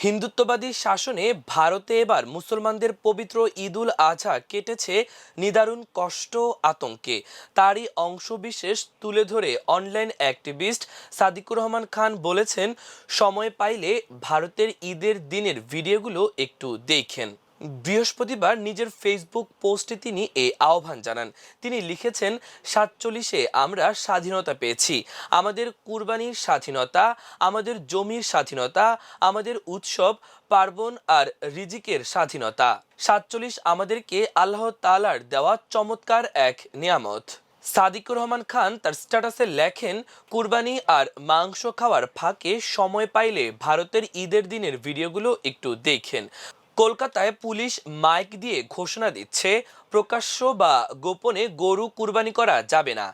হিন্দুত্ববাদী শাসনে ভারতে এবার মুসলমানদের পবিত্র ঈদুল আজহা কেটেছে নিদারুণ কষ্ট আতঙ্কে। তারই অংশবিশেষ তুলে ধরে অনলাইন অ্যাক্টিভিস্ট সাদিকুর রহমান খান বলেছেন, সময় পাইলে ভারতের ঈদের দিনের ভিডিওগুলো একটু দেখেন। বৃহস্পতিবার নিজের ফেসবুক পোস্টে তিনি এই আহ্বান জানান। তিনি লিখেছেন, 47-এ আমরা স্বাধীনতা পেয়েছি, আমাদের কুরবানির স্বাধীনতা, আমাদের জমির স্বাধীনতা, আমাদের উৎসব পার্বণ আর রিজিকের স্বাধীনতা। 47 আমাদেরকে আল্লাহ তাআলার দেওয়া চমৎকার এক নিয়ামত। সাদিকুর রহমান খান তার স্ট্যাটাসে লেখেন, কুরবানি আর মাংস খাওয়ার ফাঁকে সময় পাইলে ভারতের ঈদের দিনের ভিডিওগুলো একটু দেখেন। কলকাতায় পুলিশ মাইক দিয়ে ঘোষণা দিচ্ছে, প্রকাশ্য বা গোপনে গরু কুরবানি করা যাবে না।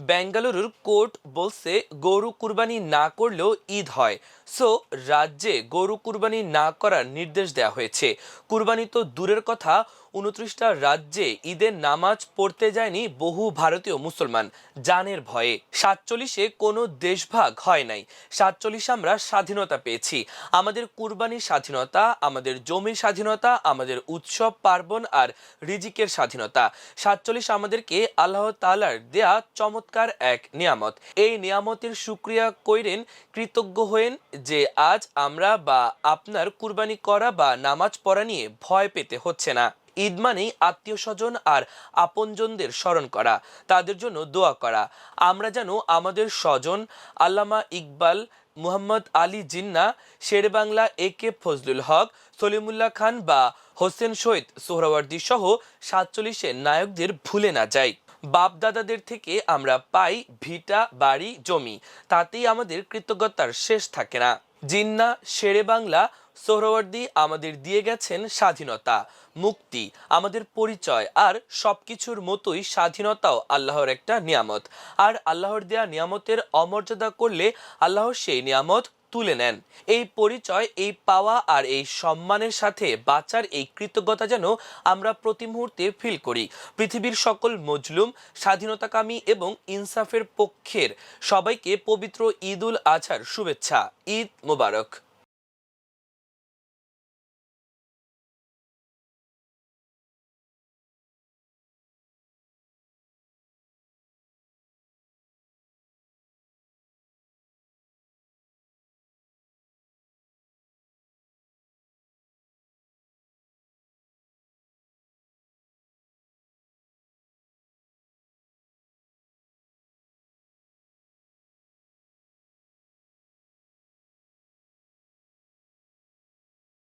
বেঙ্গালুরুর কোর্ট বলছে, গরু কুরবানি না করলেও ঈদ হয়। সো রাজ্যে গরু কুরবানি না করার নির্দেশ দেওয়া হয়েছে। কুরবানি তো দূরের কথা, 29টা রাজ্যে ঈদের নামাজ পড়তে যায়নি বহু ভারতীয় মুসলমান জানের ভয়ে। 47-এ কোনো দেশভাগ হয় নাই। 47 আমরা স্বাধীনতা পেয়েছি, আমাদের কুরবানির স্বাধীনতা, আমাদের জমির স্বাধীনতা, আমাদের উৎসব পার্বণ আর রিজিকের স্বাধীনতা। 47 আমাদেরকে আল্লাহ তাআলার দেয়া চমৎকার এক নিয়ামত। এই নিয়ামতের শুকরিয়া কইরেন, কৃতজ্ঞ হয়েন যে আজ আমরা বা আপনার কুরবানি করা বা নামাজ পড়া নিয়ে ভয় পেতে হচ্ছে না। ঈদ মানেই আত্মীয় স্বজন আর আপনজনদের স্মরণ করা, তাদের জন্য দোয়া করা। আমরা যেন আমাদের স্বজন আল্লামা ইকবাল, মুহাম্মদ আলী জিন্না, শেরেবাংলা একে ফজলুল হক, সলিমুল্লাহ খান বা হোসেন শহীদ সোহরাওয়ার্দী সহ 47-এর নায়কদের ভুলে না যাই। বাপ দাদাদের থেকে আমরা পাই ভিটা, বাড়ি, জমি, তাতেই আমাদের কৃতজ্ঞতার শেষ থাকে না। জিন্না, শেরেবাংলা, সোহরাওয়ার্দী আমাদের দিয়ে গেছেন স্বাধীনতা, মুক্তি, আমাদের পরিচয়, আর সবকিছুর মতোই স্বাধীনতাও আল্লাহর একটা নিয়ামত। আর আল্লাহর দেয়া নিয়ামতের অমর্যাদা করলে আল্লাহ সেই নিয়ামত তুলে নেন। এই পরিচয়, এই পাওয়া আর এই সম্মানের সাথে বাঁচার এই কৃতজ্ঞতা যেন আমরা প্রতি মুহূর্তে ফিল করি। পৃথিবীর সকল মজলুম, স্বাধীনতাকামী এবং ইনসাফের পক্ষের সবাইকে পবিত্র ঈদুল আজহার শুভেচ্ছা। ঈদ মোবারক।